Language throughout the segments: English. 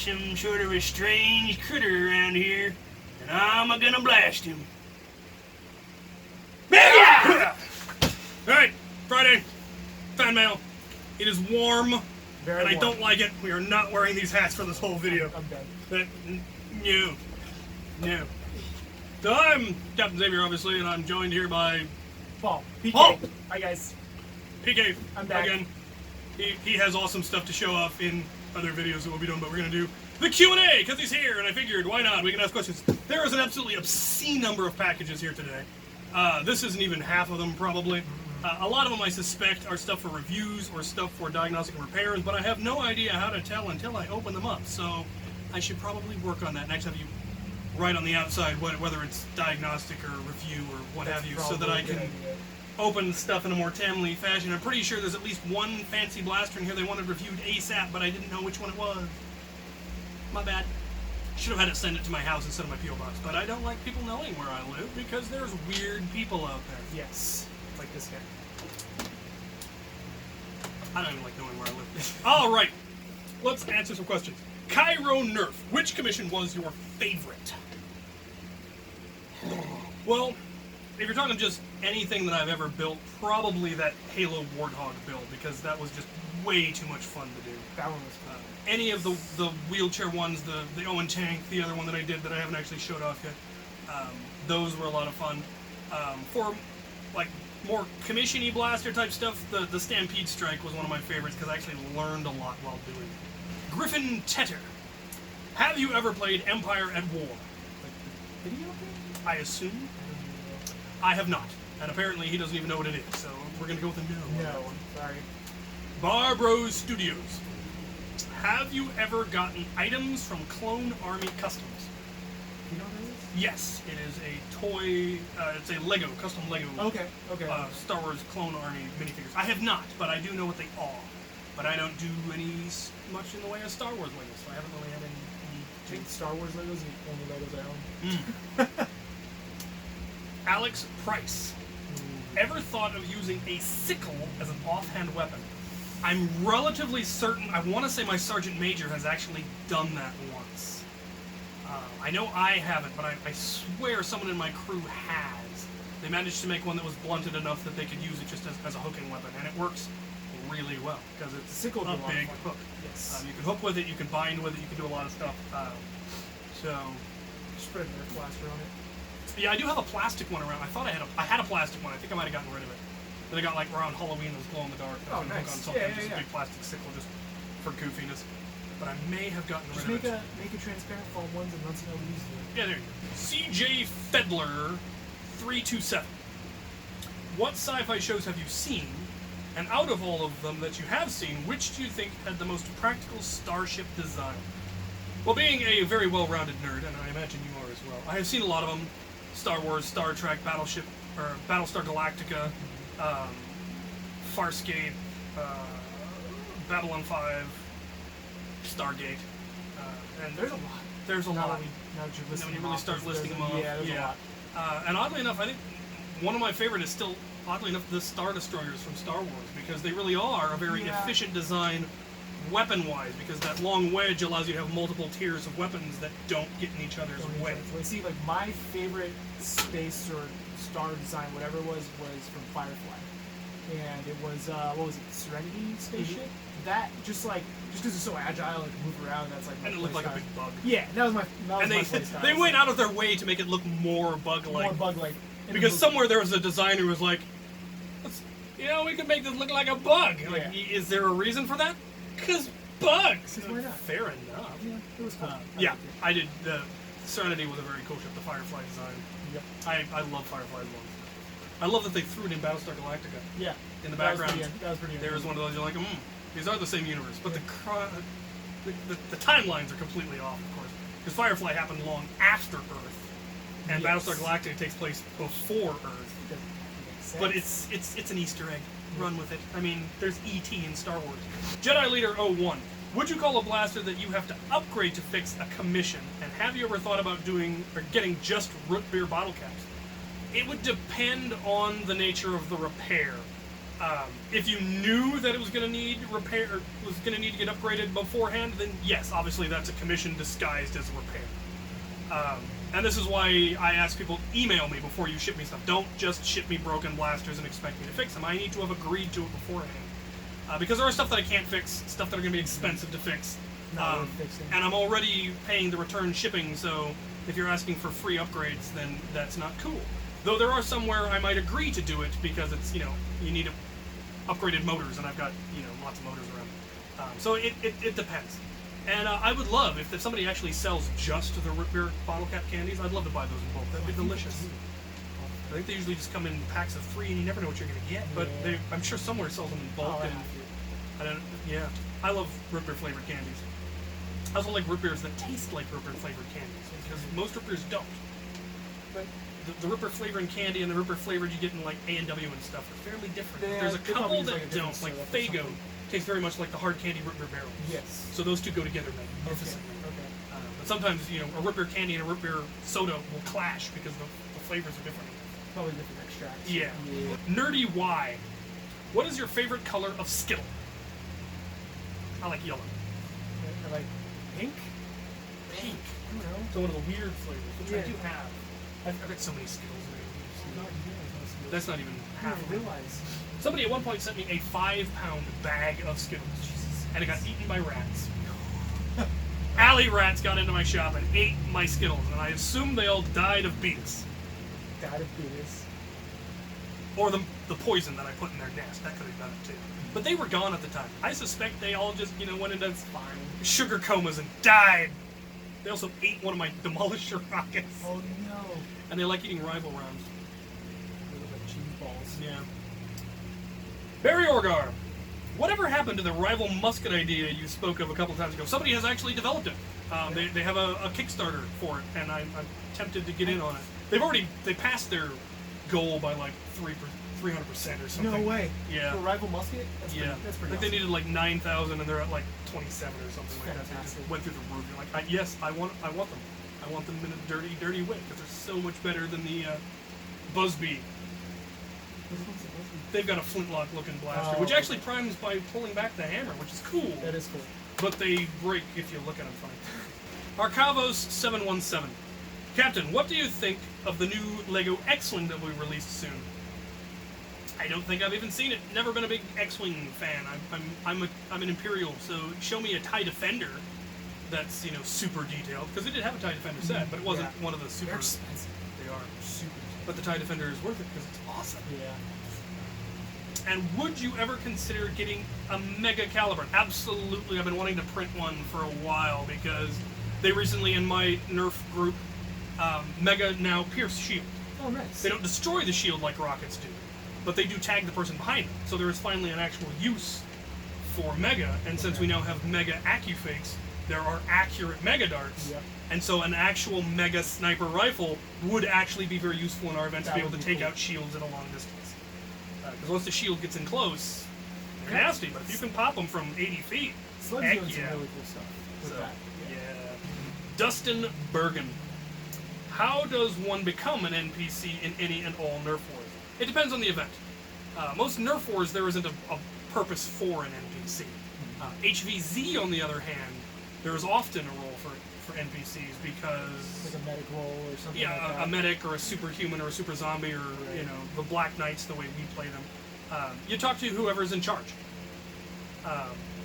There's some sort of a strange critter around here, and I'm gonna blast him. Yeah! Alright, Friday. Fanmail. It is warm, Very and I warm. don't like it. We are not wearing these hats for this whole video. I'm done. But, no. So I'm Captain Xavier, obviously, and I'm joined here by Paul. PK. Paul. Hi, guys. PK. I'm back. Again. He has awesome stuff to show off in other videos that we'll be doing, but we're going to do the Q&A, because he's here, and I figured, why not? We can ask questions. There is an absolutely obscene number of packages here today. This isn't even half of them, probably. A lot of them, I suspect, are stuff for reviews or stuff for diagnostic and repairs, but I have no idea how to tell until I open them up, so I should probably work on that. Next, have you write on the outside whether it's diagnostic or review or what have you, so that I can open stuff in a more timely fashion. I'm pretty sure there's at least one fancy blaster in here they wanted reviewed ASAP, but I didn't know which one it was. My bad. Should have had to send it to my house instead of my P.O. box, but I don't like people knowing where I live because there's weird people out there. Yes. Like this guy. I don't even like knowing where I live. All right, let's answer some questions. Chaylo Nerf, which commission was your favorite? Well, if you're talking just anything that I've ever built, probably that Halo Warthog build, because that was just way too much fun to do. That one was fun. Any of the wheelchair ones, the Owen Tank, the other one that I did that I haven't actually showed off yet, those were a lot of fun. For like more commission-y blaster type stuff, the Stampede Strike was one of my favorites because I actually learned a lot while doing it. Griffin Tetter, have you ever played Empire at War? Like the video game? I assume. I have not, and apparently he doesn't even know what it is, so we're gonna go with a no. No. Sorry. Barbros Studios, have you ever gotten items from Clone Army Customs? You know what it is? Yes, it is a toy, it's a Lego, custom Lego Okay. Star Wars Clone Army minifigures. I have not, but I do know what they are. But I don't do much in the way of Star Wars Legos, so I haven't really had any. I think Star Wars Legos are the only Legos I own. Alex Price, ever thought of using a sickle as an offhand weapon? I'm relatively certain, I want to say my Sergeant Major has actually done that once. I know I haven't, but I swear someone in my crew has. They managed to make one that was blunted enough that they could use it just as a hooking weapon, and it works really well, because it's Sickle a big hook. Yes. You can hook with it, you can bind with it, you can do a lot of stuff. Just put a Nerf blaster on it. Yeah, I do have a plastic one around. I thought I had a plastic one. I think I might have gotten rid of it. That I got like around Halloween that was glow in the dark. Oh, Hook nice. on something, Yeah. just a big plastic sickle just for goofiness. But I may have gotten Just rid of it. make a transparent foam ones and run some LEDs through it. Yeah, there you go. CJ Fedler 327. What sci-fi shows have you seen? And out of all of them that you have seen, which do you think had the most practical starship design? Well, being a very well-rounded nerd, and I imagine you are as well, I have seen a lot of them. Star Wars, Star Trek, Battlestar Galactica, Farscape, Babylon 5, Stargate, and There's a lot. There's a Now lot. that you listen When you them really off, start there's listing a- them off, Yeah, there's a lot. And oddly enough, I think one of my favorite is still, oddly enough, the Star Destroyers from Star Wars, because they really are a very Yeah. efficient design weapon-wise, because that long wedge allows you to have multiple tiers of weapons that don't get in each other's way. So see, like my favorite space or star design, whatever it was from Firefly, and it was what was it, Serenity spaceship? That just because it's so agile, like move around. That's like my And it looked play like a style. big bug. Yeah, that was my And play style. they went out of their way to make it look more bug-like. more bug-like. in the Because movie. somewhere there was a designer who was like, we could make this look like a bug. Like, Yeah. is there a reason for that? Because bugs. Why not? Fair enough. Yeah, it was cool. Yeah, I did. The Serenity was a very cool ship. The Firefly design. Yep. I love Firefly as well. I love that they threw it in Battlestar Galactica. Yeah. In the That was background, pretty- that was pretty there was amazing. one of those. You're like, these are the same universe, but the timelines are completely off, of course. Because Firefly happened long after Earth, and Yes. Battlestar Galactica takes place before Earth. It makes sense. But it's an Easter egg. Run with it. I mean, there's E.T. in Star Wars. Jedi Leader 01. Would you call a blaster that you have to upgrade to fix a commission? And have you ever thought about getting just root beer bottle caps? It would depend on the nature of the repair. If you knew that it was going to need repair, or was going to need to get upgraded beforehand, then yes, obviously that's a commission disguised as a repair. And this is why I ask people, email me before you ship me stuff. Don't just ship me broken blasters and expect me to fix them. I need to have agreed to it beforehand. Because there are stuff that I can't fix, stuff that are going to be expensive to fix. Not worth fixing. And I'm already paying the return shipping, so if you're asking for free upgrades, then that's not cool. Though there are some where I might agree to do it because it's, you need upgraded motors, and I've got, lots of motors around. So it depends. And I would love, if somebody actually sells just the root beer bottle cap candies, I'd love to buy those in bulk. That'd be delicious. I think they usually just come in packs of 3, and you never know what you're going to get. But I'm sure somewhere sells them in bulk. I love root beer flavored candies. I also like root beers that taste like root beer flavored candies, because most root beers don't. But the root beer flavored candy and the root beer flavored you get in like A&W and stuff are fairly different. Yeah, There's a couple that don't, like Faygo. something. Tastes very much like the hard candy root beer barrel. Yes. So those two go together magnificently. Okay. But sometimes, a root beer candy and a root beer soda will clash because the flavors are different. Probably different extracts. Yeah. Nerdy Y. What is your favorite color of Skittle? I like yellow. I like pink. Pink. I don't know. So one of the weird flavors, which I Yeah. do have. I've got so many Skittles. That's That's not even I half of didn't it. realize. Somebody at one point sent me a 5-pound bag of Skittles. Jesus. And it got eaten by rats. Alley rats got into my shop and ate my Skittles, and I assume they all died of beaks. Gotta be this. Or the poison that I put in their nest. That could have done it too. But they were gone at the time. I suspect they all just, went into sugar comas and died. They also ate one of my Demolisher rockets. Oh no. And they like eating rival rounds. They look like cheese balls. Yeah. Barry Orgar. Whatever happened to the rival musket idea you spoke of a couple times ago? Somebody has actually developed it. They have a Kickstarter for it, and I'm tempted to get in on it. They passed their goal by like 300% or something. No way. Yeah. For rival musket? That's Yeah. That's pretty Like they awesome. needed like 9,000, and they're at like 27 or something like that. They Fantastic. just went through the roof. You're like, yes, I want them. I want them in a dirty, dirty way because they're so much better than the Buzzbee. They've got a flintlock-looking blaster, which actually primes by pulling back the hammer, which is cool. That is cool. But they break if you look at them funny. Arcavos 717. Captain, what do you think of the new Lego X-Wing that will be released soon? I don't think I've even seen it. Never been a big X-Wing fan. I'm an Imperial, so show me a TIE Defender that's super detailed, because they did have a TIE Defender set, but it wasn't one of the super. They're expensive. They are. Super. But the TIE Defender is worth it because it's awesome. Yeah. And would you ever consider getting a Mega Caliber? Absolutely. I've been wanting to print one for a while because they recently, in my Nerf group, Mega now pierce shield. Oh, nice. They don't destroy the shield like rockets do, but they do tag the person behind them. So there is finally an actual use for Mega, and since we now have Mega AccuFakes, there are accurate Mega Darts. Yep. And so an actual Mega Sniper Rifle would actually be very useful in our event to be able to take out shields at a long distance. Because once the shield gets in close, they're nasty, but if you can pop them from 80 feet, Slug's heck doing some yeah. really cool stuff with So, that. yeah. Dustin Bergen. How does one become an NPC in any and all Nerf wars? It depends on the event. Most Nerf wars, there isn't a purpose for an NPC. HVZ, on the other hand, there is often a role for NPCs because... Like a medic role or something Yeah, like that. a medic or a superhuman or a super zombie or, the Black Knights, the way we play them. You talk to whoever's in charge.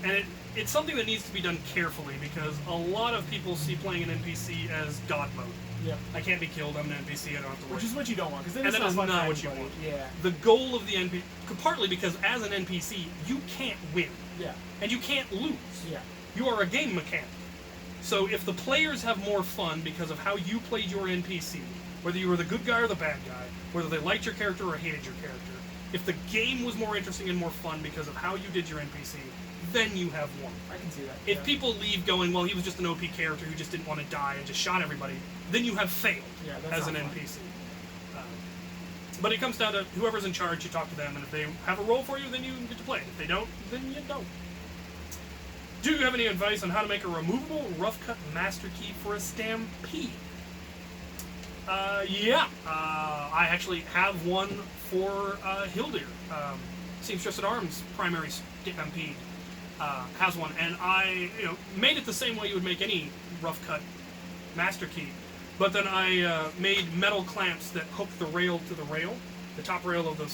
And it's something that needs to be done carefully because a lot of people see playing an NPC as God mode. Yep. I can't be killed, I'm an NPC, I don't have to worry. Which is what you don't want, because then And it's that is fun not for what you anybody. want. Yeah. The goal of the NPC, partly because as an NPC, you can't win. Yeah. And you can't lose. Yeah. You are a game mechanic. So if the players have more fun because of how you played your NPC, whether you were the good guy or the bad guy, whether they liked your character or hated your character, if the game was more interesting and more fun because of how you did your NPC, then you have won. I can see that. If yeah. people leave going, well, he was just an OP character who just didn't want to die and just shot everybody, then you have failed as an NPC. But it comes down to whoever's in charge, you talk to them, and if they have a role for you, then you get to play it. If they don't, then you don't. Do you have any advice on how to make a removable rough cut master key for a Stampede? I actually have one for Hildir. Seamstress at Arms primary stampede has one, and I made it the same way you would make any rough cut master key, but then I made metal clamps that hook the rail to the rail, the top rail of the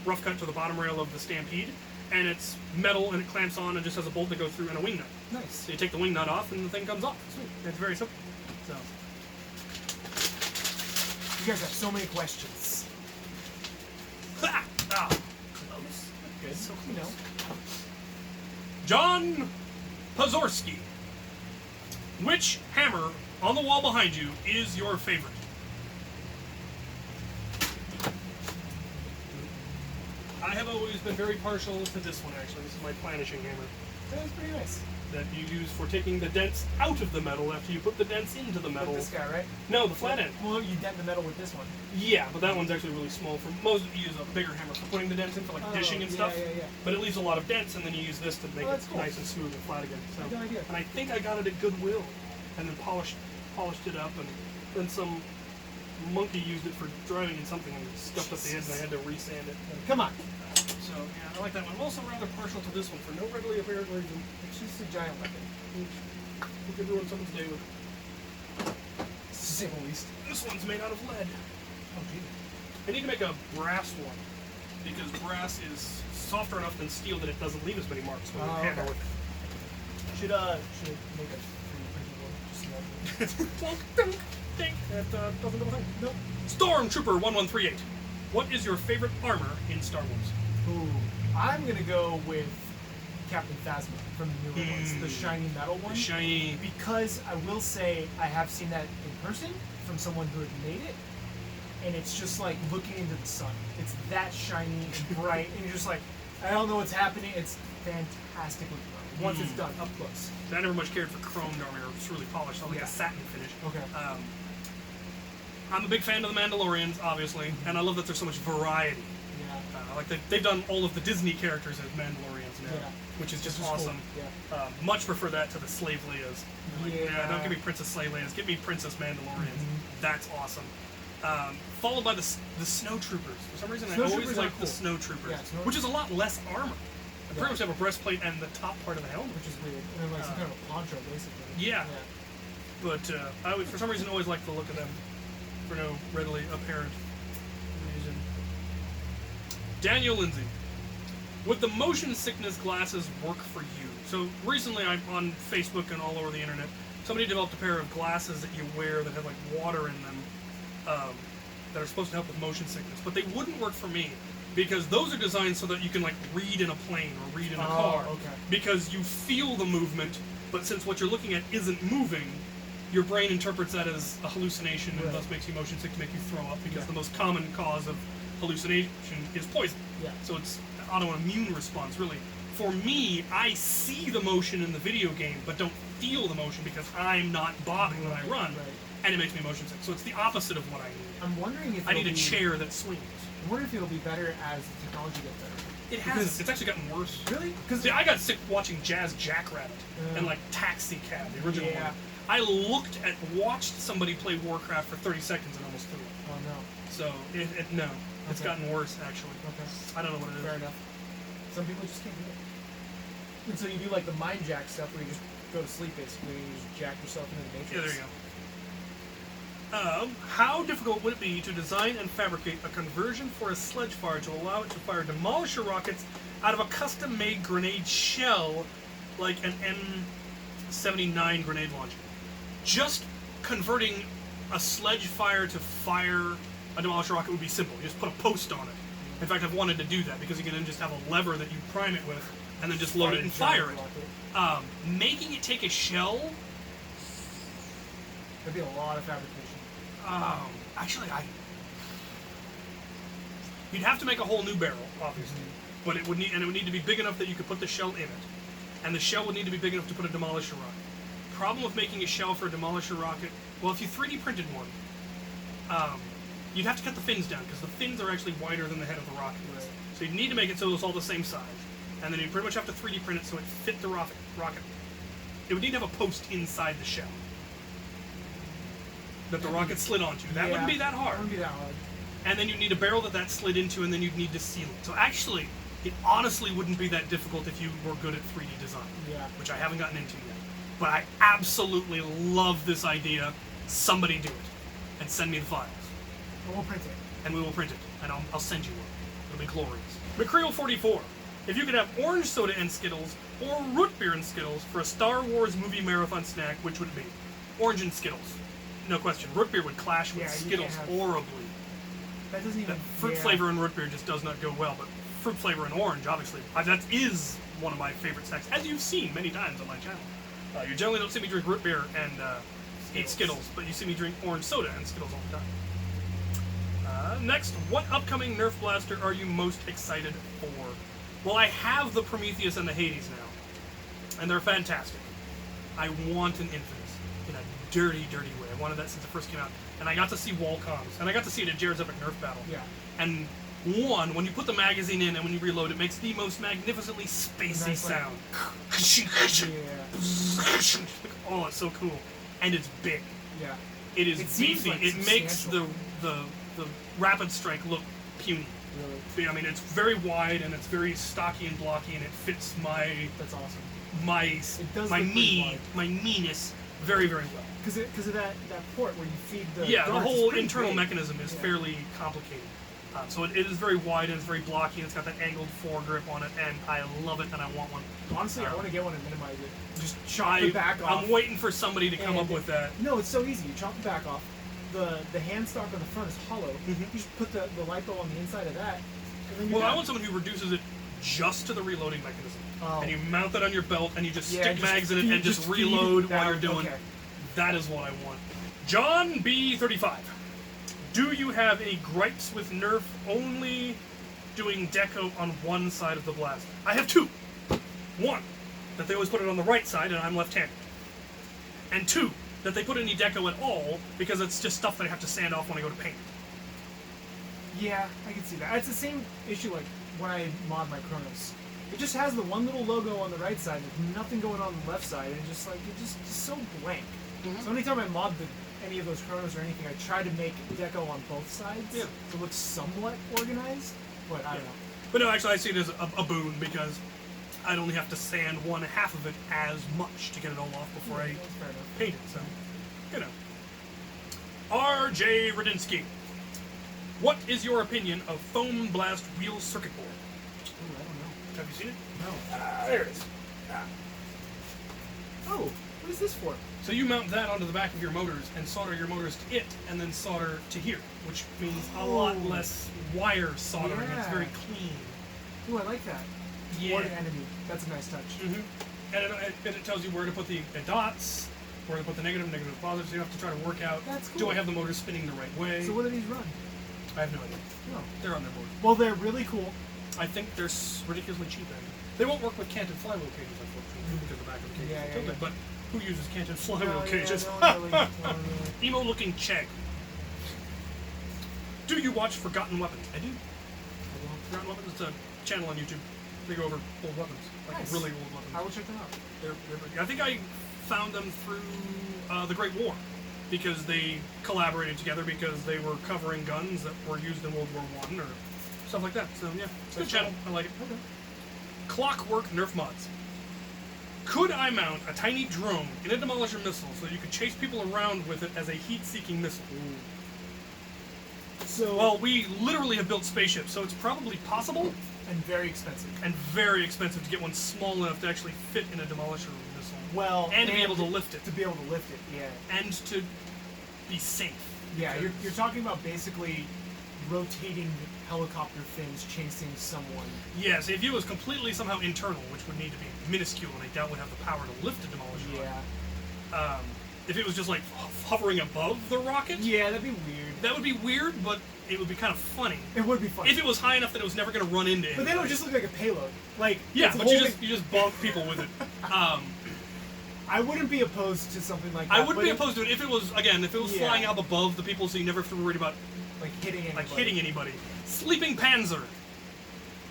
rough cut to the bottom rail of the stampede, and it's metal and it clamps on and just has a bolt that goes through and a wing nut. Nice. So you take the wing nut off and the thing comes off. Sweet. It's very simple. So You guys have so many questions. ha! Ah, Close. Good. so You know. close. John Pazorski. Which hammer on the wall behind you is your favorite? I have always been very partial to this one, actually. This is my planishing hammer That's pretty nice. that you use for taking the dents out of the metal after you put the dents into the metal. With this guy, right? No, the flat end. Well, you dent the metal with this one. Yeah, but that one's actually really small. For most of you use a bigger hammer for putting the dents in for like dishing and stuff. Yeah. But it leaves a lot of dents, and then you use this to make it that's cool. nice and smooth and flat again. So, Good idea. and I think I got it at Goodwill, and then polished it up, and then some monkey used it for driving in something and scuffed up the edge, and I had to resand it. Come on. So yeah, I like that one. I'm also rather partial to this one for no readily apparent reason. It's just a giant weapon. We could ruin someone's day with. To say the least. This one's made out of lead. Oh, gee. I need to make a brass one because brass is softer enough than steel that it doesn't leave as many marks when you hammer okay. with it. Should make a 3D printed one. Just Ding. That doesn't do a thing. Nope. Stormtrooper 1138. What is your favorite armor in Star Wars? Ooh. I'm gonna go with Captain Phasma from the newer ones, the shiny metal one. Shiny. Because I will say I have seen that in person from someone who had made it, and it's just like looking into the sun. It's that shiny and bright, and you're just like, I don't know what's happening. It's fantastic looking armor. Once it's done up close. I never much cared for chromed armor. It's really polished. I like a satin finish. Okay. I'm a big fan of the Mandalorians, obviously, and I love that there's so much variety. Yeah. Like they've done all of the Disney characters as Mandalorians now, which is just awesome. Cool. Yeah. Much prefer that to the slave Leias. Like, Yeah. don't give me Princess Slave Leias. Give me Princess Mandalorians. That's awesome. Followed by the Snow Troopers. For some reason, I always like the Snow Troopers, which is a lot less armor. I pretty much have a breastplate and the top part of the helmet, Which is weird. And then like some kind of a poncho, basically. Yeah. But I would, for some reason, always like the look of them for no readily apparent reason. Daniel Lindsay. Would the motion sickness glasses work for you? So recently, I'm on Facebook and all over the internet. Somebody developed a pair of glasses that you wear that have like water in them that are supposed to help with motion sickness, but they wouldn't work for me because those are designed so that you can like read in a plane or read in a car. Okay. Because you feel the movement, but since what you're looking at isn't moving, your brain interprets that as a hallucination and thus makes you motion sick to make you throw up because the most common cause of hallucination is poison. Yeah. So it's autoimmune response, really. For me, I see the motion in the video game, but don't feel the motion because I'm not bobbing when I run, and it makes me motion sick. So it's the opposite of what I need. I'm wondering if I need a chair that swings. I wonder if it'll be better as the technology gets better. It has. It's actually gotten worse. Really? Because I got sick watching Jazz Jackrabbit and like Taxi Cab, the original one. I watched somebody play Warcraft for 30 seconds and almost threw up. Oh no. So no, it's gotten worse actually. Okay. I don't know what it is. Fair enough. Some people just can't do it. And so you do like the mind jack stuff where you just go to sleep basically and you just jack yourself into the matrix. Yeah, there you go. How difficult would it be to design and fabricate a conversion for a sledge fire to allow it to fire demolisher rockets out of a custom-made grenade shell like an M79 grenade launcher? Just converting a sledge fire to fire a demolisher rocket would be simple. You just put a post on it. In fact, I've wanted to do that because you can then just have a lever that you prime it with and then just load it and fire it. Making it take a shell... That'd be a lot of fabrication. Actually, you'd have to make a whole new barrel, obviously, but it would need to be big enough that you could put the shell in it, and the shell would need to be big enough to put a demolisher rocket. Problem with making a shell for a demolisher rocket, well, if you 3D printed one, you'd have to cut the fins down because the fins are actually wider than the head of the rocket. Right. So you'd need to make it so it's all the same size, and then you'd pretty much have to 3D print it so it fit the rocket. It would need to have a post inside the shell that the rocket slid onto. That wouldn't be that hard. That wouldn't be that hard. And then you'd need a barrel that slid into, and then you'd need to seal it. So actually, It honestly wouldn't be that difficult if you were good at 3D design, Yeah. which I haven't gotten into yet. But I absolutely love this idea. Somebody do it, and send me the files, And we'll print it. and we will print it, and I'll send you one. It'll be glorious. McCreel 44. If you could have orange soda and Skittles, or root beer and Skittles for a Star Wars movie marathon snack, which would it be? Orange and Skittles. No question. Root beer would clash with Yeah, you Skittles can't have- horribly. That doesn't even. Fruit yeah. flavor and root beer just does not go well, but fruit flavor and orange, obviously. That is one of my favorite snacks, as you've seen many times on my channel. You generally don't see me drink root beer and eat Skittles, but you see me drink orange soda and Skittles all the time. Next, what upcoming Nerf blaster are you most excited for? Well, I have the Prometheus and the Hades now, and they're fantastic. I want an Infamous in a dirty, dirty way. I wanted that since it first came out, and I got to see Wall-Coms, and I got to see it at Jared's Epic Nerf Battle. Yeah. And one, when you put the magazine in and when you reload, it makes the most magnificently spacey Nice, like- sound. Yeah. Oh, it's so cool, and it's big. Yeah. It is It seems beefy. like It makes substantial. the rapid strike look puny. Really. I mean, it's very wide and it's very stocky and blocky, and it fits my That's awesome. my does look pretty knee, wide. my meanness very, very well. Because of that port where you feed the. Yeah, the darts is whole pretty internal big. mechanism is Yeah. fairly complicated. So it is very wide and it's very blocky, and it's got that angled foregrip on it, and I love it, and I want one. Honestly, I want to get one and minimize it. Just chop I, the back off. I'm waiting for somebody to come And- up with that. No, it's so easy. You chop the back off. The hand stock on the front is hollow. Mhm. You just put the lipo on the inside of that. And then you're Well, I done. want someone who reduces it just to the reloading mechanism. Oh. And you mount that on your belt, and you just Yeah, stick just mags in it feed- and just just feed reload while down. you're doing. Okay. That is what I want. John B35. Do you have any gripes with Nerf only doing deco on one side of the blaster? I have two. One, that they always put it on the right side and I'm left-handed. And two, that they put any deco at all because it's just stuff that I have to sand off when I go to paint. Yeah, I can see that. It's the same issue like when I mod my Chronos. It just has the one little logo on the right side. There's nothing going on the left side, and just like it's just so blank. Mhm. So anytime I mod any of those Chronos or anything, I try to make deco on both sides Yeah. to look somewhat organized. But I don't know. But no, actually I see it as a boon because I'd only have to sand one half of it as much to get it all off before I That's fair enough. paint it, so, you know. R.J. Radinsky. What is your opinion of foam blast wheel circuit board? Ooh, I don't know. Have you seen it? No. There it is. Oh, what is this for? So you mount that onto the back of your motors and solder your motors to it, and then solder to here, which means a lot Oh. less wire soldering. It's Yeah. very clean. Ooh, I like that. Yeah. Ward enemy. That's a nice touch. Mm-hmm. And it tells you where to put the dots, where to put the negative, positive, so you don't have to try to work out, That's do cool. I have the motor spinning the right way? So what do these run? I have no idea. No. They're on their board. Well, they're really cool. I think they're ridiculously cheap. They won't work with canted flywheel cages, unfortunately, because the back of the cage Yeah, is yeah, tilted. yeah. But who uses canted flywheel No, yeah, cages? no one really- no one really. Emo-looking Chegg. Do you watch Forgotten Weapons? I do. Forgotten Weapons is a channel on YouTube. They go over old weapons, like Nice. really old weapons. I will check them out. I think I found them through the Great War, because they collaborated together because they were covering guns that were used in World War I or stuff like that. So yeah, it's a good channel. I like it. Okay. Clockwork Nerf mods. Could I mount a tiny drone in a demolisher missile so you could chase people around with it as a heat-seeking missile? So Well, we literally have built spaceships, so it's probably possible and very expensive. and very expensive to get one small enough to actually fit in a demolisher missile. Well, And to be able to lift it. To be able to lift it, yeah. And to be safe. Yeah, you're talking about basically rotating helicopter fins chasing someone. Yes, if it was completely somehow internal, which would need to be minuscule, and I doubt would have the power to lift a demolisher. Yeah. If it was just like hovering above the rocket, Yeah, that'd be weird. that would be weird, but it would be kind of funny. It would be fun. If it was high enough that it was never going to run into But then it would anybody. just look like a payload. Like Yeah, it's but you holding- just bonk people with it. I wouldn't be opposed to something like that. I wouldn't but be if- opposed to it if it was, again, if it was Yeah. flying up above the people so you never have to worry about like hitting anybody. Sleeping Panzer.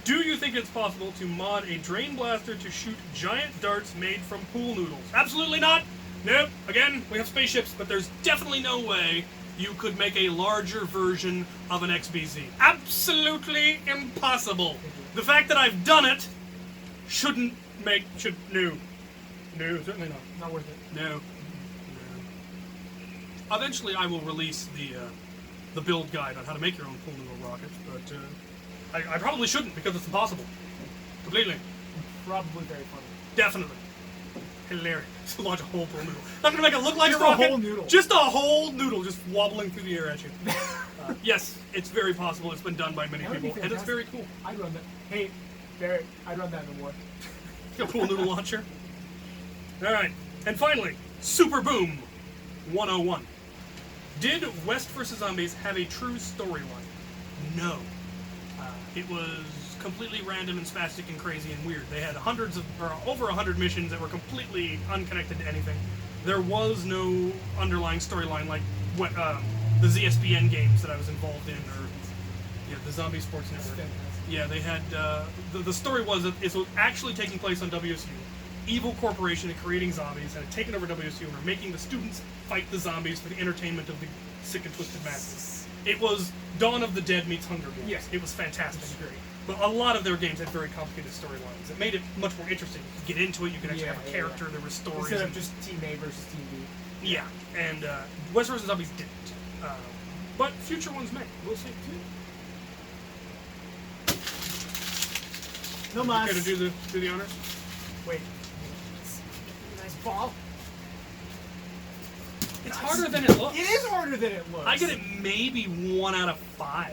Do you think it's possible to mod a drain blaster to shoot giant darts made from pool noodles? Absolutely not! Nope. Again, we have spaceships, but there's definitely no way you could make a larger version of an XBZ. Absolutely impossible. The fact that I've done it no, certainly not. Not worth it. No. Eventually, I will release the build guide on how to make your own pool noodle rockets, but I probably shouldn't because it's impossible. Completely. Probably very funny. Definitely. Hilarious. Just launch a whole pool noodle. Not gonna make it look like Just a rocket. a whole noodle. Just a whole noodle, just wobbling through the air at you. Yes, it's very possible. It's been done by many That would be people, and it's very cool. I'd run that. Hey, Barrett, I'd run that in the war. A pool noodle launcher. All right, and finally, Super Boom 101. Did West vs. Zombies have a true storyline? No. It was completely random and spastic and crazy and weird. They had over 100 missions that were completely unconnected to anything. There was no underlying storyline like what the ZSBN games that I was involved in, or the Zombie Sports Network. Yeah, they had the story was that it was actually taking place on WSU. Evil corporation and creating zombies had taken over WSU and were making the students fight the zombies for the entertainment of the sick and twisted masses. It was Dawn of the Dead meets Hunger Games. Yes. It was fantastic. It's great. But a lot of their games had very complicated storylines. It made it much more interesting. You could get into it. You could actually have a character. There were stories. Instead of just Team A versus Team B. Yeah, and West vs. Zombies didn't. But future ones may. We'll see. No mas. Okay, to do the honors? Wait. Nice ball. It's harder than it looks. It is harder than it looks. I get it maybe 1 out of 5.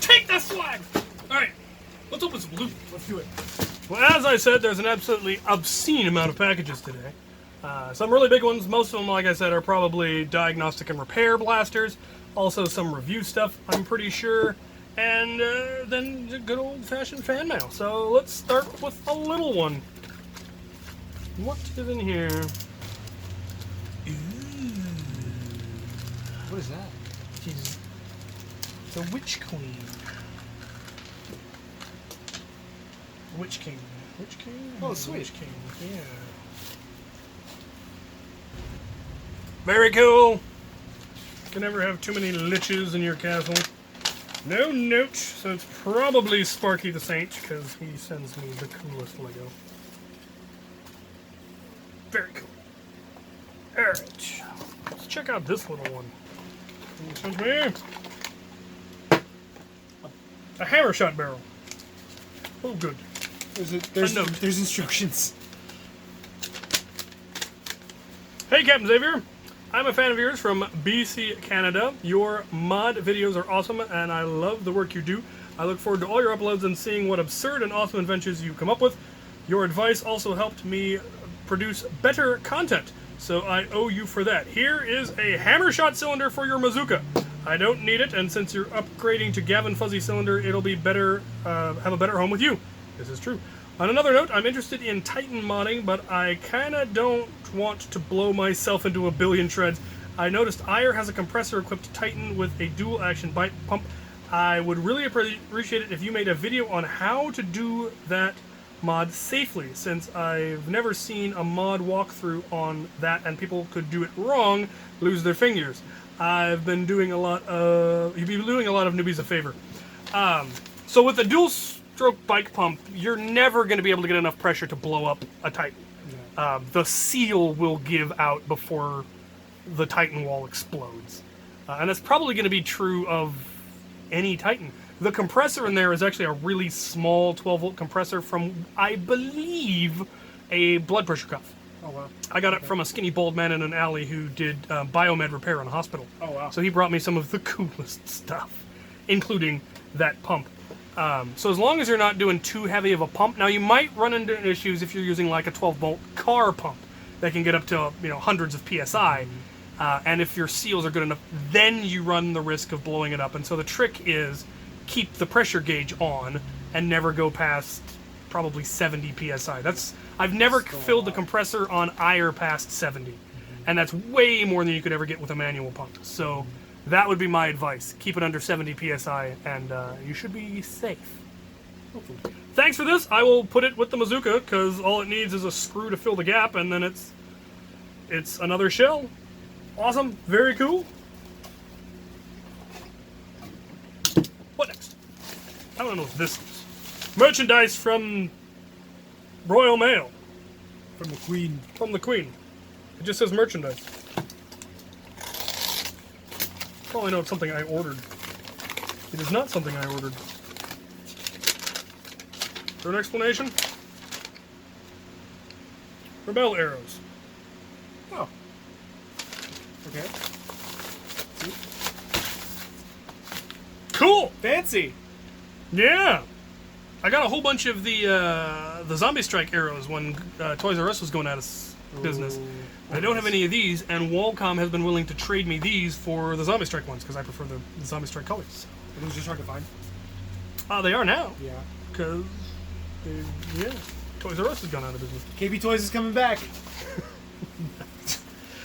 Take that swag! Alright, let's open some loot. Let's do it. Well, as I said, there's an absolutely obscene amount of packages today. Some really big ones. Most of them, like I said, are probably diagnostic and repair blasters. Also some review stuff, I'm pretty sure. And then the good old-fashioned fan mail. So let's start with a little one. What is in here? What is that? She's the Witch Queen. Witch King. Witch King? Oh, sweet. Witch King, yeah. Very cool. Can never have too many liches in your castle. No note, so it's probably Sparky the Saint, because he sends me the coolest Lego. Very cool. Alright. Let's check out this little one. Sends me a hammer shot barrel. Oh, good. There's instructions. Hey, Captain Xavier. I'm a fan of yours from BC, Canada. Your mod videos are awesome, and I love the work you do. I look forward to all your uploads and seeing what absurd and awesome inventions you come up with. Your advice also helped me produce better content, so I owe you for that. Here is a hammer shot cylinder for your bazooka. I don't need it, and since you're upgrading to Gavin Fuzzy cylinder, it'll be better, have a better home with you. This is true. On another note, I'm interested in Titan modding, but I kinda don't want to blow myself into a billion shreds. I noticed Ire has a compressor-equipped Titan with a dual-action bite pump. I would really appreciate it if you made a video on how to do that mod safely, since I've never seen a mod walkthrough on that and people could do it wrong, lose their fingers. You've been doing a lot of newbies a favor. So with the dual stroke bike pump, you're never going to be able to get enough pressure to blow up a Titan. The seal will give out before the Titan wall explodes. And that's probably going to be true of any Titan. The compressor in there is actually a really small 12-volt compressor from, I believe, a blood pressure cuff. Oh, wow. I got it from a skinny bald man in an alley who did biomed repair in a hospital. Oh, wow. So he brought me some of the coolest stuff, including that pump. So as long as you're not doing too heavy of a pump, now you might run into issues if you're using like a 12-volt car pump that can get up to hundreds of psi. And if your seals are good enough, then you run the risk of blowing it up. And so the trick is keep the pressure gauge on and never go past probably 70 psi. I've never filled the compressor on Ire past 70, and that's way more than you could ever get with a manual pump. So that would be my advice. Keep it under 70 psi, and you should be safe. Hopefully. Thanks for this. I will put it with the bazooka because all it needs is a screw to fill the gap, and then it's another shell. Awesome. Very cool. What next? I don't know what this is. Merchandise from Royal Mail. From the Queen. From the Queen. It just says merchandise. Probably know it's something I ordered. It is not something I ordered. Is there an explanation? Rebel arrows. Oh. Okay. Cool! Fancy! Yeah! I got a whole bunch of the Zombie Strike arrows when Toys R Us was going out of business. I don't have any of these, and Walcom has been willing to trade me these for the Zombie Strike ones, because I prefer the Zombie Strike colors. Are those just hard to find? They are now. Yeah. Because, yeah, Toys R Us has gone out of business. KB Toys is coming back.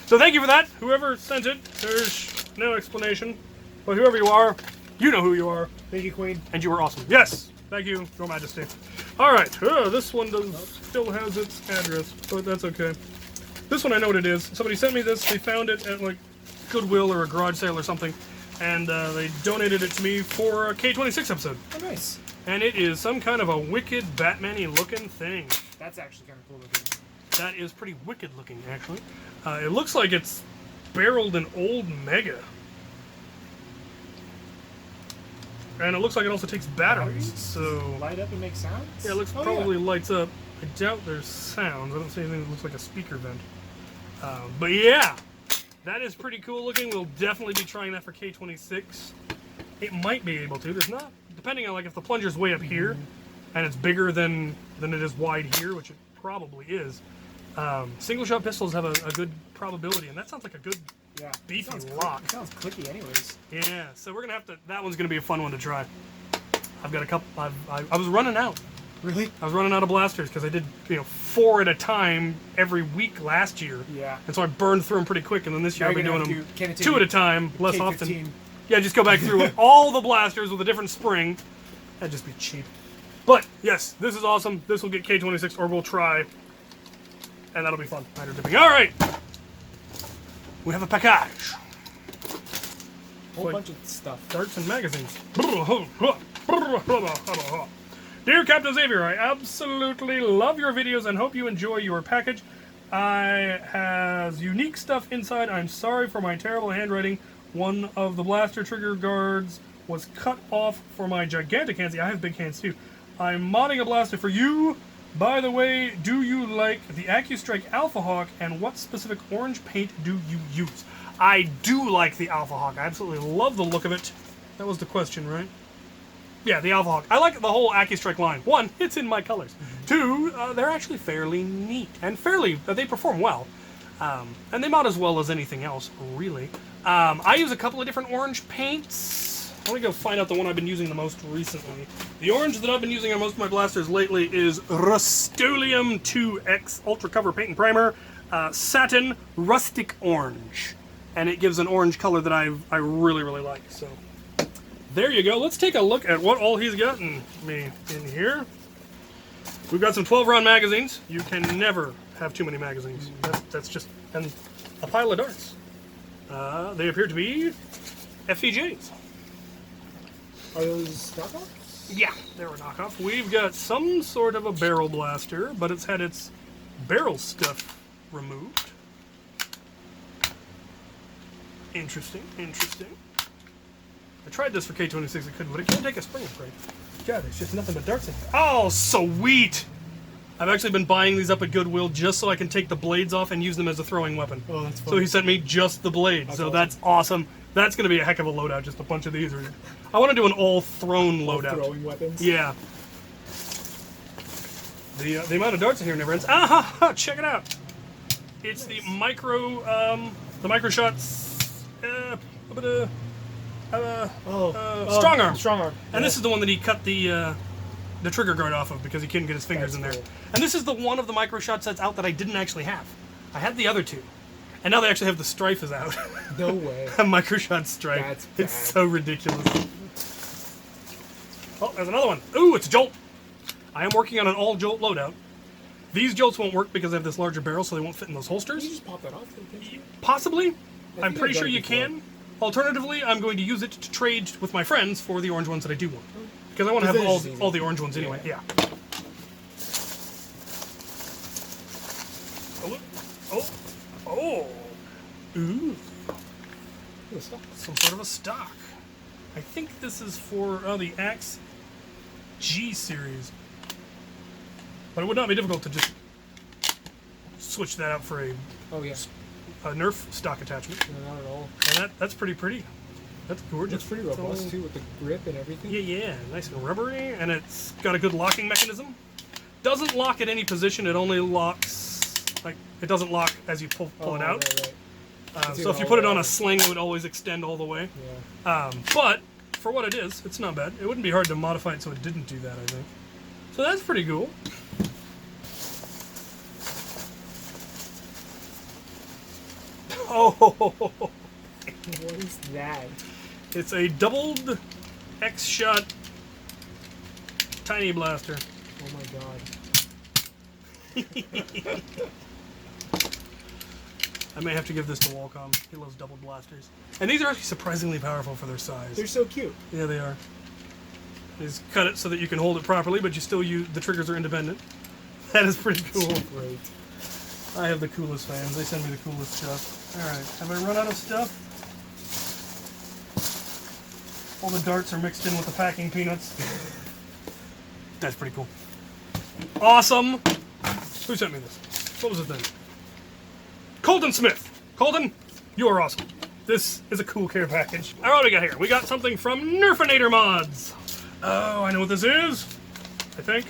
So thank you for that. Whoever sent it, there's no explanation. But whoever you are, you know who you are. Thank you, Queen. And you were awesome. Yes! Thank you, Your Majesty. Alright, this one still has its address, but that's okay. This one I know what it is. Somebody sent me this. They found it at, like, Goodwill or a garage sale or something. And they donated it to me for a K26 episode. Oh, nice. And it is some kind of a wicked Batman-y looking thing. That's actually kind of cool looking. That is pretty wicked looking, actually. It looks like it's barreled an old Mega. And it looks like it also takes batteries, so... Light up and make sounds? Yeah, it looks probably lights up. I doubt there's sounds. I don't see anything that looks like a speaker vent. But yeah, that is pretty cool looking. We'll definitely be trying that for K26. It might be able to. There's not, depending on like if the plunger's way up here and it's bigger than it is wide here, which it probably is. Single shot pistols have a good probability, and that sounds like a good beefy lock. It sounds clicky anyways. Yeah, so we're gonna have to. That one's gonna be a fun one to try. I've got a couple. I was running out. Really? I was running out of blasters because I did 4 at a time every week last year. Yeah. And so I burned through them pretty quick, and then this year I've been doing them 2 at a time, less K15. often. Yeah, just go back through all the blasters with a different spring. That'd just be cheap. But yes, this is awesome. This will get K26, or we'll try, and that'll be fun. Hydro dipping. All right. We have a package. Whole bunch of stuff. Darts and magazines. Dear Captain Xavier, I absolutely love your videos and hope you enjoy your package. I has unique stuff inside. I'm sorry for my terrible handwriting. One of the blaster trigger guards was cut off for my gigantic hands. Yeah, I have big hands too. I'm modding a blaster for you. By the way, do you like the AccuStrike Alpha Hawk, and what specific orange paint do you use? I do like the Alpha Hawk. I absolutely love the look of it. That was the question, right? Yeah, the Alpha Hawk. I like the whole AccuStrike line. 1, it's in my colors. 2, they're actually fairly neat, and they perform well. And they mod as well as anything else, really. I use a couple of different orange paints. Let me go find out the one I've been using the most recently. The orange that I've been using on most of my blasters lately is Rust-Oleum 2X Ultra Cover Paint and Primer Satin Rustic Orange. And it gives an orange color that I really, really like. So there you go. Let's take a look at what all he's gotten me in here. We've got some 12-round magazines. You can never have too many magazines. That's just... And a pile of darts. They appear to be FVJs. Are those knockoffs? Yeah, they're a knockoff. We've got some sort of a barrel blaster, but it's had its barrel stuff removed. Interesting, interesting. I tried this for K26, I couldn't, but it can't take a spring upgrade. God, there's just nothing but darts in here. Oh, sweet! I've actually been buying these up at Goodwill just so I can take the blades off and use them as a throwing weapon. Oh, that's fun. So he sent me just the blades, so that's awesome. That's going to be a heck of a loadout, just a bunch of these. I want to do an all-thrown loadout. Throwing weapons? Yeah. The amount of darts in here never ends. Ah, check it out. It's the micro shots. Strong arm. Strong arm. And this is the one that he cut the trigger guard off of because he couldn't get his fingers in there. Cool. And this is the one of the micro shot sets out that I didn't actually have. I had the other two. And now they actually have the Strife is out. No way. A micro shot Strife. That's bad. It's so ridiculous. Oh, there's another one. Ooh, it's a Jolt. I am working on an all Jolt loadout. These Jolts won't work because I have this larger barrel, so they won't fit in those holsters. Can you just pop that off? Possibly. I'm pretty sure you can. Alternatively, I'm going to use it to trade with my friends for the orange ones that I do want. Because I want to have all the orange ones anyway. Yeah. Oh. Ooh. Some sort of a stock. I think this is for the Axe G series. But it would not be difficult to just switch that out for a Nerf stock attachment. No, not at all. And that's pretty. That's gorgeous. It's pretty robust too with the grip and everything. Yeah, nice and rubbery, and it's got a good locking mechanism. Doesn't lock at any position. It only locks it doesn't lock as you pull it out. Right. So if you put it on a sling, it would always extend all the way. Yeah. But for what it is, it's not bad. It wouldn't be hard to modify it so it didn't do that, I think. So that's pretty cool. Oh, what is that? it's a doubled X-shot tiny blaster. Oh my god. I may have to give this to Walcom. He loves double blasters. And these are actually surprisingly powerful for their size. They're so cute. Yeah, they are. Just cut it so that you can hold it properly, but you still use the triggers are independent. That is pretty cool. Great. I have the coolest fans. They send me the coolest stuff. Alright, have I run out of stuff? All the darts are mixed in with the packing peanuts. That's pretty cool. Awesome! Who sent me this? What was his name? Colton Smith! Colton, you are awesome. This is a cool care package. Alright, what do we got here? We got something from Nerfinator Mods. Oh, I know what this is. I think.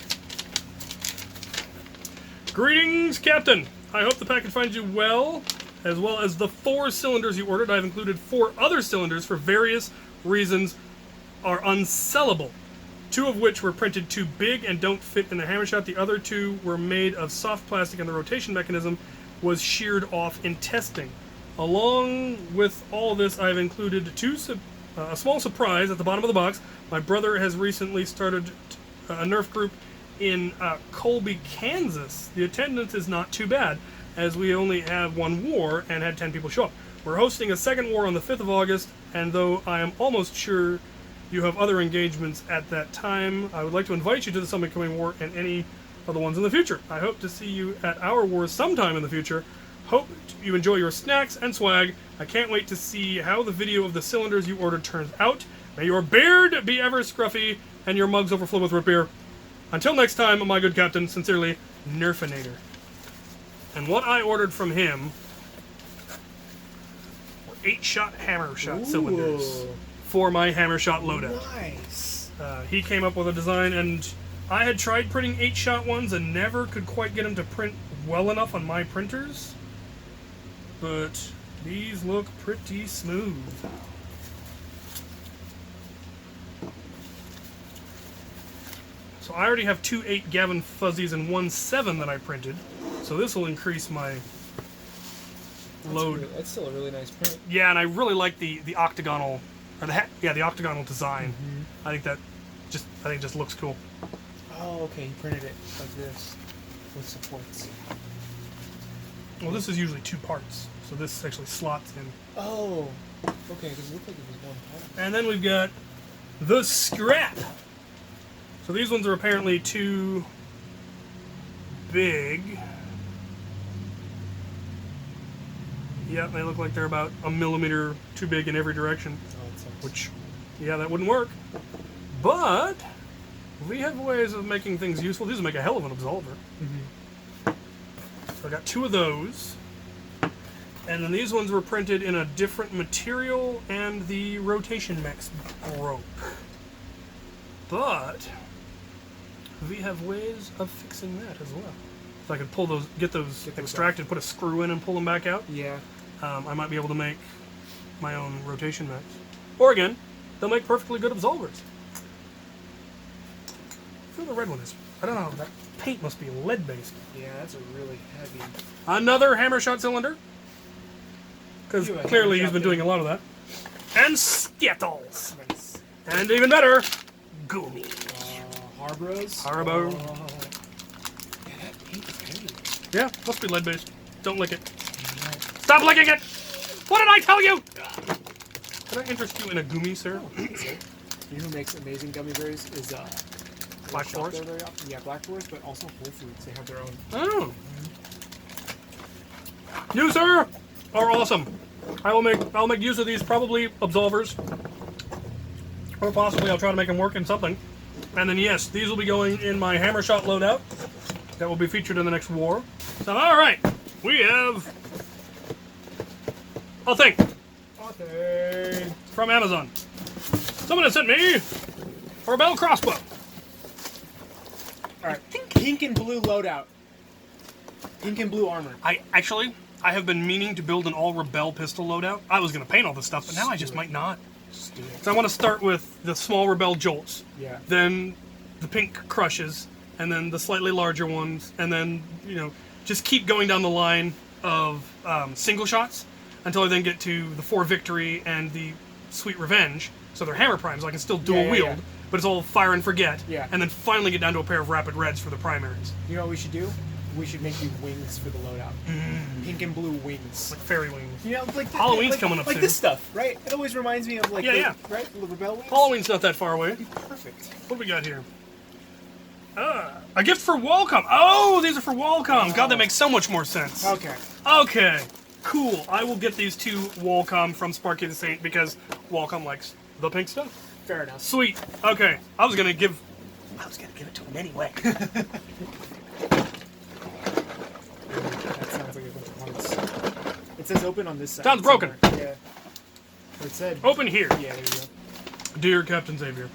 Greetings, Captain. I hope the package finds you well as the 4 cylinders you ordered. I've included 4 other cylinders for various reasons are unsellable. 2 of which were printed too big and don't fit in the hammer shot. The other 2 were made of soft plastic and the rotation mechanism was sheared off in testing. Along with all this, I've included a small surprise at the bottom of the box. My brother has recently started a Nerf group in Colby, Kansas. The attendance is not too bad, as we only have 1 war and had 10 people show up. We're hosting a second war on the 5th of August, and though I am almost sure you have other engagements at that time, I would like to invite you to the upcoming war and any of the ones in the future. I hope to see you at our wars sometime in the future. Hope you enjoy your snacks and swag. I can't wait to see how the video of the cylinders you ordered turns out. May your beard be ever scruffy and your mugs overflow with root beer. Until next time, my good captain, sincerely, Nerfinator. And what I ordered from him were 8-shot hammer shot cylinders for my hammer shot loadout. Nice. He came up with a design, and I had tried printing 8-shot ones and never could quite get them to print well enough on my printers. But these look pretty smooth. So I already have 2 8 Gavin Fuzzies and 1 7 that I printed. So this will increase my load. That's still a really nice print. Yeah, and I really like the octagonal, or the octagonal design. Mm-hmm. I think it just looks cool. Oh, okay. He printed it like this with supports. Well, this is usually 2 parts, so this actually slots in. Oh, okay. Because it looked like it was 1 part. And then we've got the scrap. So these ones are apparently too big. Yep, they look like they're about a millimeter too big in every direction. Oh, that sucks. Which, yeah, that wouldn't work. But we have ways of making things useful. These will make a hell of an absolver. Mm-hmm. So I got 2 of those. And then these ones were printed in a different material, and the rotation mechs broke. But we have ways of fixing that as well. So I could pull those, get those extracted, put a screw in and pull them back out. Yeah. I might be able to make my own rotation mechs. Or again, they'll make perfectly good absolvers. I feel the red one is, I don't know, that paint must be lead-based. Yeah, that's a really heavy. Another hammer shot cylinder. Because clearly he's been doing a lot of that. And Skittles. Nice. And even better, Goomy. Harbros? Haribo. Oh. Yeah, that paint is heavy. Yeah, must be lead-based. Don't lick it. Stop licking it! What did I tell you? Can I interest you in a gummy, sir? You know who makes amazing gummy bears is Black Forest? Yeah, Black Forest, but also Whole Foods. They have their own. Oh. You, sir, are awesome. I'll make use of these, probably absolvers. Or possibly I'll try to make them work in something. And then yes, these will be going in my hammer shot loadout. That will be featured in the next war. So alright, we have a thing. From Amazon. Someone has sent me a rebel crossbow. Alright, pink and blue loadout. Pink and blue armor. I have been meaning to build an all rebel pistol loadout. I was going to paint all this stuff, but now I just might not. Just do it. So I want to start with the small rebel jolts. Yeah. Then the pink crushes, and then the slightly larger ones, and then, you know, just keep going down the line of single shots until I then get to the 4 victory and the sweet revenge. So they're hammer primes, I can still dual wield, but it's all fire and forget. Yeah. And then finally get down to a pair of rapid reds for the primaries. You know what we should do? We should make you wings for the loadout. Pink and blue wings. Like fairy wings. You know, like Halloween's coming up like soon. this stuff, right? It always reminds me of like Yeah. right? The rebel wings. Halloween's not that far away. Perfect. What do we got here? A gift for Walcom. Oh, these are for Walcom. God, that makes so much more sense. Okay. Okay, cool. I will get these 2 Walcom from Sparky the Saint because Walcom likes the pink stuff. Fair enough. Sweet. Okay, I was gonna give it to him anyway. That sounds like a bunch of parts. It says open on this side. Sounds broken. Yeah. It said Open here. Yeah, there you go. Dear Captain Xavier,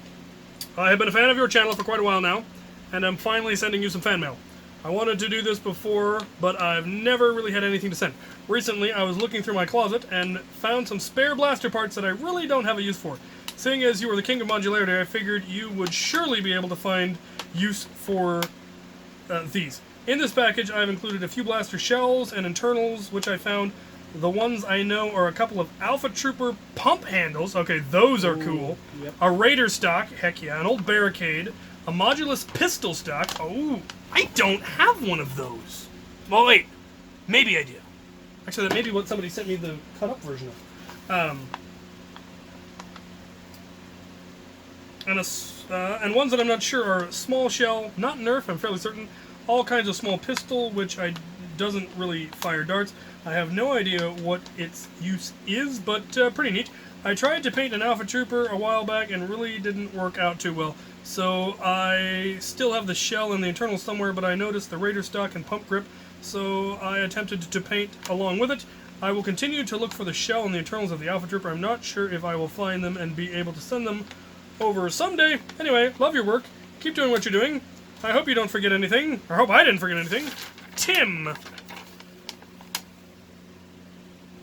I have been a fan of your channel for quite a while now, and I'm finally sending you some fan mail. I wanted to do this before, but I've never really had anything to send. Recently, I was looking through my closet and found some spare blaster parts that I really don't have a use for. Seeing as you are the king of modularity, I figured you would surely be able to find use for these. In this package, I've included a few blaster shells and internals, which I found. The ones I know are a couple of Alpha Trooper pump handles. Okay, those are cool. Yep. A Raider stock. Heck yeah. An old barricade. A modulus pistol stock. Oh, I don't have one of those. Well, wait. Maybe I do. Actually, that may be what somebody sent me the cut-up version of. And ones that I'm not sure are small shell, not Nerf, I'm fairly certain. All kinds of small pistol, which doesn't really fire darts. I have no idea what its use is, but pretty neat. I tried to paint an Alpha Trooper a while back and really didn't work out too well. So I still have the shell and the internals somewhere, but I noticed the Raider stock and pump grip, so I attempted to paint along with it. I will continue to look for the shell and the internals of the Alpha Trooper. I'm not sure if I will find them and be able to send them over someday. Anyway, love your work. Keep doing what you're doing. I hope you don't forget anything. Or hope I didn't forget anything. Tim.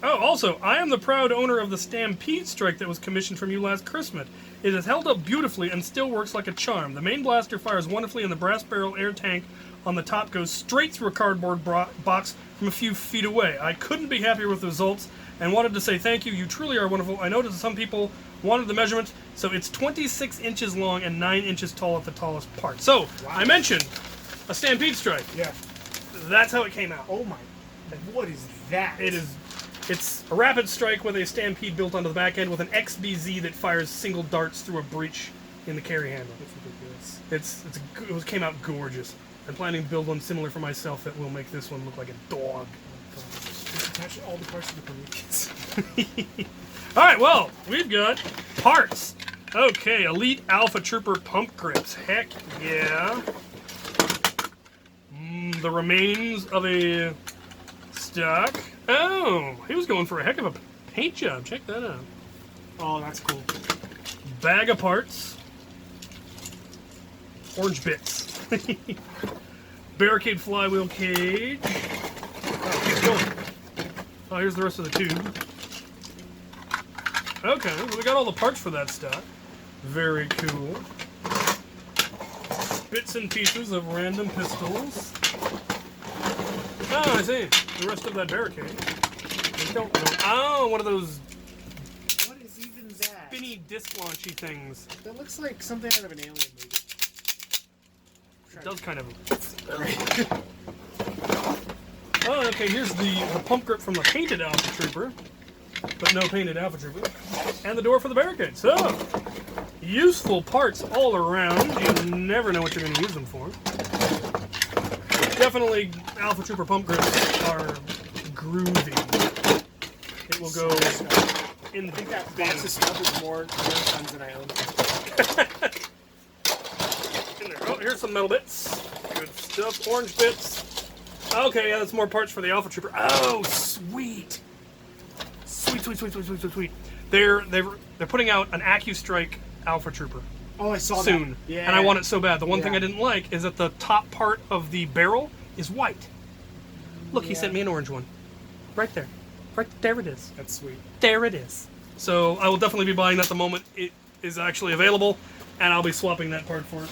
Oh, also, I am the proud owner of the Stampede Strike that was commissioned from you last Christmas. It is held up beautifully and still works like a charm. The main blaster fires wonderfully and the brass barrel air tank on the top goes straight through a cardboard box from a few feet away. I couldn't be happier with the results and wanted to say thank you. You truly are wonderful. I noticed that some people wanted the measurement, so it's 26 inches long and 9 inches tall at the tallest part. So, wow. I mentioned a Stampede Strike. Yeah. That's how it came out. Oh my, what is that? It's a rapid strike with a Stampede built onto the back end with an XBZ that fires single darts through a breech in the carry handle. It's ridiculous. It came out gorgeous. I'm planning to build one similar for myself that will make this one look like a dog. Just attach all the parts to the Prometheus. Alright, well, we've got parts. Okay, Elite Alpha Trooper pump grips. Heck yeah. The remains of a stock. Oh, he was going for a heck of a paint job. Check that out. Oh, that's cool. Bag of parts. Orange bits. Barricade flywheel cage. Oh, keep going. Oh, here's the rest of the tube. Okay, well, we got all the parts for that stuff. Very cool. Bits and pieces of random pistols. Oh, I see. The rest of that barricade. I don't know. Oh, one of those. What is even that? Spinny disc launchy things. That looks like something out of an alien movie. It does kind of. Oh, okay. Here's the pump grip from the painted Alpha Trooper. but no painted Alpha Trooper. And the door for the barricade. So, useful parts all around. You never know what you're going to use them for. Definitely, Alpha Trooper pump grips are groovy. It will go in the I think that box of stuff is more guns than I own. In there. Oh, here's some metal bits. Good stuff. Orange bits. Okay, yeah, that's more parts for the Alpha Trooper. Oh, sweet. Sweet. They're putting out an AccuStrike Alpha Trooper. Oh, I saw soon. that. Yeah. And I want it so bad. The one thing I didn't like is that the top part of the barrel is white. Look, he sent me an orange one. Right there. Right there it is. That's sweet. There it is. So I will definitely be buying that the moment it is actually available, and I'll be swapping that part for it.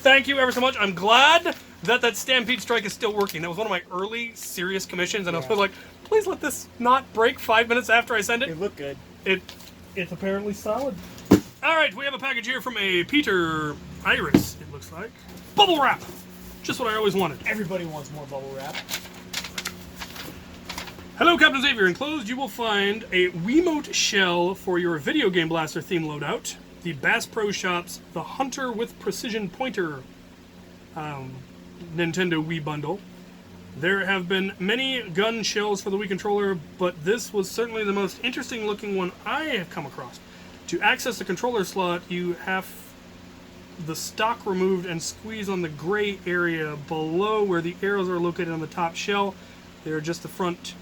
Thank you ever so much. I'm glad that that Stampede Strike is still working. That was one of my early serious commissions, and I was like, please let this not break 5 minutes after I send it. It looked good. It's apparently solid. All right, we have a package here from a Peter Iris, it looks like. Bubble wrap. Just what I always wanted. Everybody wants more bubble wrap. Hello, Captain Xavier. Enclosed, you will find a Wiimote shell for your video game blaster theme loadout. The Bass Pro Shops, the Hunter with Precision Pointer Nintendo Wii bundle. There have been many gun shells for the Wii controller, but this was certainly the most interesting looking one I have come across. To access the controller slot, you have the stock removed and squeeze on the gray area below where the arrows are located on the top shell. They are just the front,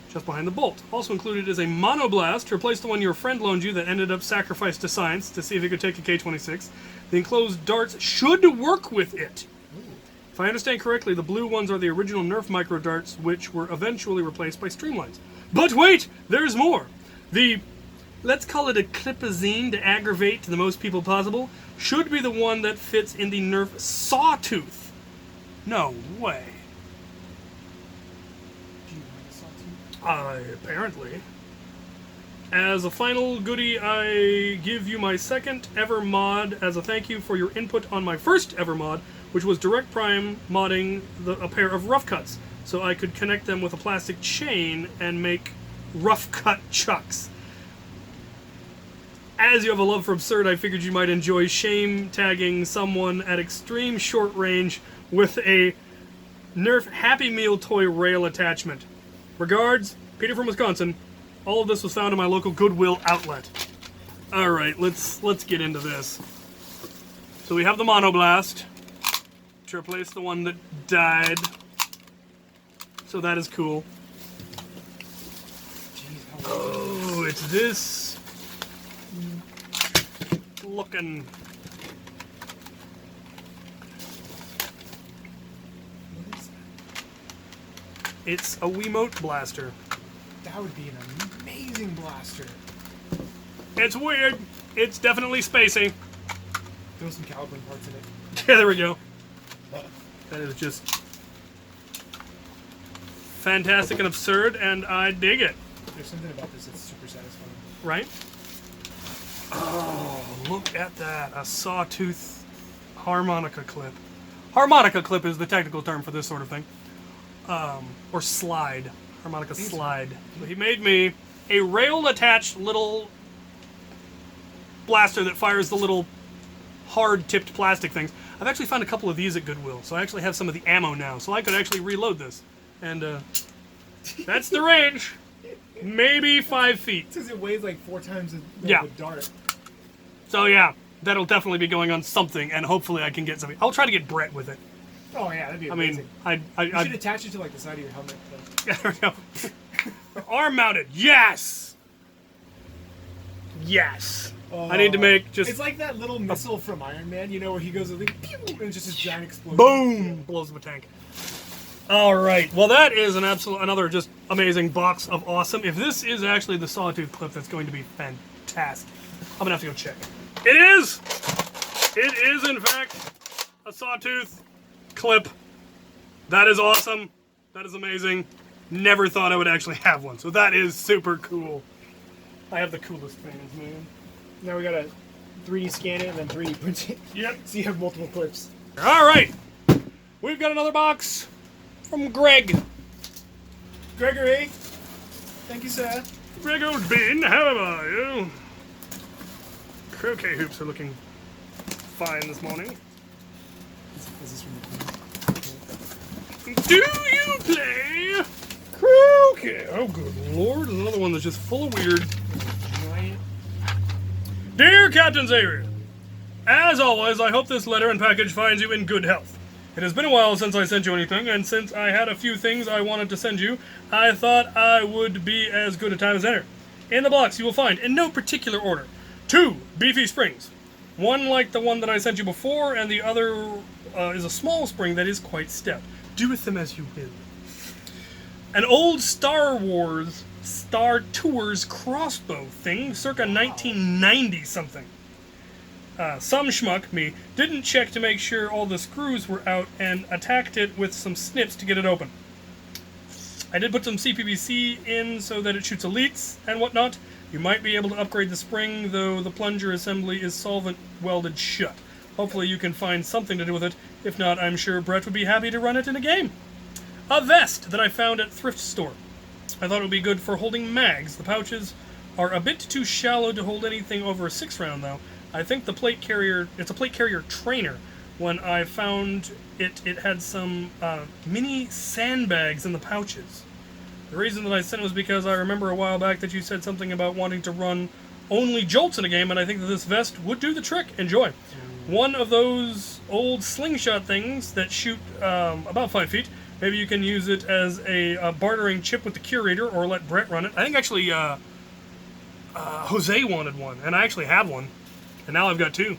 just behind the bolt. Also included is a monoblast to replace the one your friend loaned you that ended up sacrificed to science to see if he could take a K-26. The enclosed darts should work with it. If I understand correctly, the blue ones are the original Nerf micro darts, which were eventually replaced by Streamlines. But wait, there's more. The, let's call it a clipazine to aggravate to the most people possible, should be the one that fits in the Nerf Sawtooth. No way. Do you want a sawtooth? Apparently. As a final goodie, I give you my second ever mod as a thank you for your input on my first ever mod, which was Direct Prime modding a pair of rough cuts, so I could connect them with a plastic chain and make rough cut chucks. As you have a love for absurd, I figured you might enjoy shame tagging someone at extreme short range with a Nerf Happy Meal toy rail attachment. Regards, Peter from Wisconsin. All of this was found in my local Goodwill outlet. Alright, let's get into this. So we have the Monoblast to replace the one that died. So that is cool. Jeez, Oh, it's this looking. what is that? It's a Wiimote blaster. That would be an amazing blaster. It's weird. It's definitely spacey. Throw some calibrating parts in it. Yeah, there we go. That is just fantastic and absurd, and I dig it. There's something about this that's super satisfying. Right? Oh, look at that. A sawtooth harmonica clip. Harmonica clip is the technical term for this sort of thing. Or slide. Harmonica slide. So he made me a rail-attached little blaster that fires the little hard-tipped plastic things. I've actually found a couple of these at Goodwill, so I actually have some of the ammo now, so I could actually reload this. And that's the range. Maybe 5 feet. Because it weighs like 4 times the dart. So yeah, that'll definitely be going on something, and hopefully I can get something. I'll try to get Brett with it. Oh yeah, that'd be I amazing. mean, you should attach it to like the side of your helmet. Yeah, there we go. Arm mounted. Yes. Yes. I need to make just It's like that little missile from Iron Man, you know, where he goes and pew, and it's just a giant explosion. boom blows up a tank. All right. Well, that is another just amazing box of awesome. If this is actually the sawtooth clip, that's going to be fantastic. I'm gonna have to go check. It is. It is in fact a sawtooth clip. That is awesome. That is amazing. Never thought I would actually have one. So that is super cool. I have the coolest fans, man. Now we gotta 3D scan it and then 3D print it. Yep. So you have multiple clips. All right. We've got another box from Greg. Gregory, Thank you, sir. Big old bin, how are you? Croquet hoops are looking fine this morning. Is this from the Do you play croquet? Oh, good lord. There's another one that's just full of weird. giant? Dear Captain Xavier, as always, I hope this letter and package finds you in good health. It has been a while since I sent you anything, and since I had a few things I wanted to send you, I thought I would be as good a time as any. In the box, you will find, in no particular order, 2 beefy springs. One like the one that I sent you before, and the other is a small spring that is quite stout. Do with them as you will. An old Star Wars Star Tours crossbow thing, circa 1990 something. Some schmuck, me, didn't check to make sure all the screws were out and attacked it with some snips to get it open. I did put some CPVC in so that it shoots elites and whatnot. You might be able to upgrade the spring, though the plunger assembly is solvent welded shut. Hopefully you can find something to do with it. If not, I'm sure Brett would be happy to run it in a game. A vest that I found at thrift store. I thought it would be good for holding mags. The pouches are a bit too shallow to hold anything over a 6-round, though. I think the plate carrier, it's a plate carrier trainer. When I found it, it had some mini sandbags in the pouches. The reason that I sent it was because I remember a while back that you said something about wanting to run only jolts in a game, and I think that this vest would do the trick. Enjoy. One of those old slingshot things that shoot about 5 feet. Maybe you can use it as a bartering chip with the curator, or let Brett run it. I think actually Jose wanted one, and I actually have one. And now I've got 2.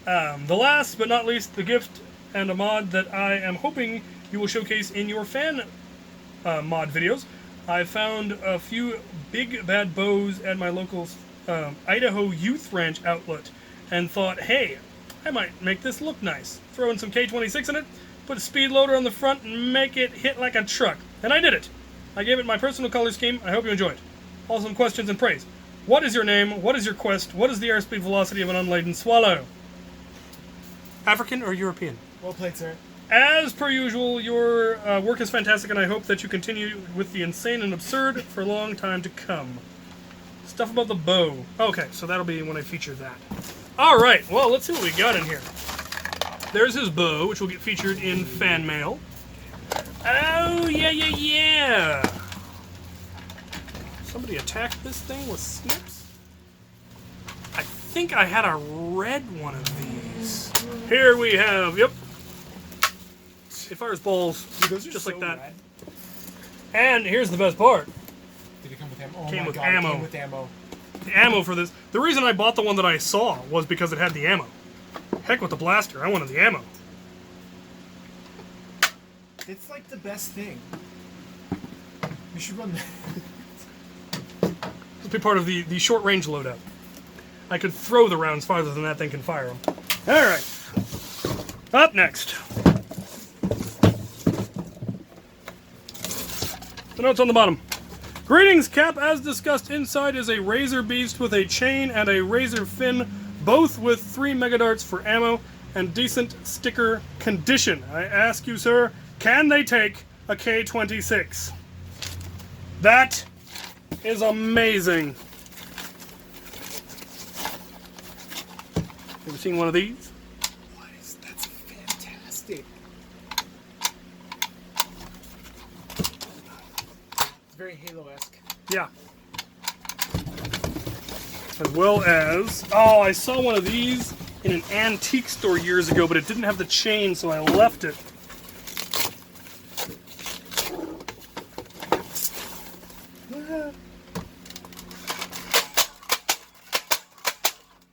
The last but not least, the gift and a mod that I am hoping you will showcase in your fan mod videos. I found a few big bad bows at my local Idaho Youth Ranch outlet and thought, hey, I might make this look nice. Throw in some K26 in it, put a speed loader on the front, and make it hit like a truck. And I did it. I gave it my personal color scheme. I hope you enjoy it. Also some questions and praise. What is your name? What is your quest? What is the airspeed velocity of an unladen swallow? African or European? Well played, sir. As per usual, your work is fantastic, and I hope that you continue with the insane and absurd for a long time to come. Stuff about the bow. Okay, so that'll be when I feature that. Alright, well, let's see what we got in here. There's his bow, which will get featured in Fanmail. Oh, yeah. Somebody attacked this thing with snips? I think I had a red one of these. Here we have, yep. It fires balls Those are just so like that. rad. And here's the best part. Did it come with ammo? Oh Came my with God, ammo. It came with ammo. The ammo for this. The reason I bought the one that I saw was because it had the ammo. Heck with the blaster. I wanted the ammo. It's like the best thing. You should run that. This will be part of the short range loadout. I could throw the rounds farther than that thing can fire them. Alright. Up next. The notes on the bottom. Greetings, Cap. As discussed, inside is a razor beast with a chain and a razor fin, both with 3 megadarts for ammo and decent sticker condition. I ask you, sir, can they take a K26? That is amazing. Ever seen one of these? That's fantastic. It's very Halo-esque. Yeah. As well as, oh, I saw one of these in an antique store years ago, but it didn't have the chain, so I left it.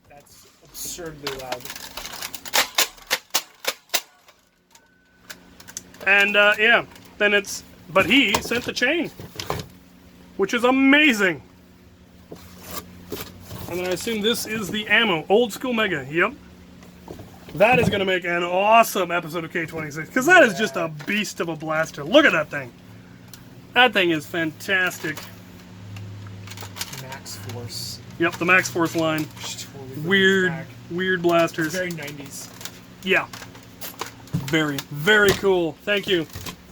That's absurdly loud. And, yeah, then it's, but he sent the chain, which is amazing. And then I assume this is the ammo. Old school Mega, yep. That is going to make an awesome episode of K26, because that is just a beast of a blaster. Look at that thing. That thing is fantastic. Max Force. Yep, the Max Force line. Totally Weird, back. weird blasters. Very 90s. Yeah. Very, very cool. Thank you.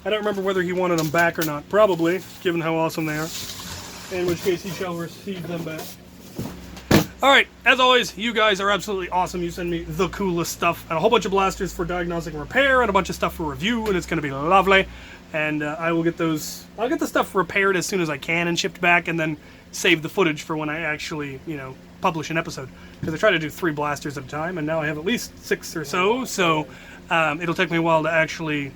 I don't remember whether he wanted them back or not. Probably, given how awesome they are. In which case, he shall receive them back. Alright, as always, you guys are absolutely awesome. You send me the coolest stuff. And a whole bunch of blasters for diagnostic and repair, and a bunch of stuff for review, and it's going to be lovely. And I will get those... I'll get the stuff repaired as soon as I can and shipped back, and then save the footage for when I actually, you know, publish an episode. Because I try to do 3 blasters at a time, and now I have at least 6 or so, so it'll take me a while to actually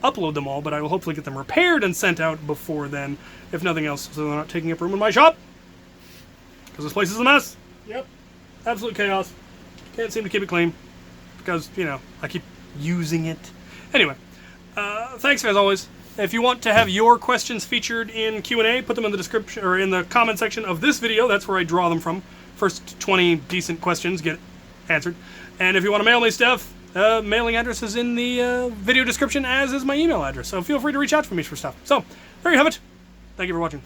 upload them all, but I will hopefully get them repaired and sent out before then, if nothing else, so they're not taking up room in my shop. Because this place is a mess. Yep. Absolute chaos. Can't seem to keep it clean. Because, you know, I keep using it. Anyway, thanks as always. If you want to have your questions featured in Q&A, put them in the description or in the comment section of this video. That's where I draw them from. First 20 decent questions get answered. And if you want to mail me stuff, mailing address is in the video description, as is my email address. So feel free to reach out to me for stuff. So, there you have it. Thank you for watching.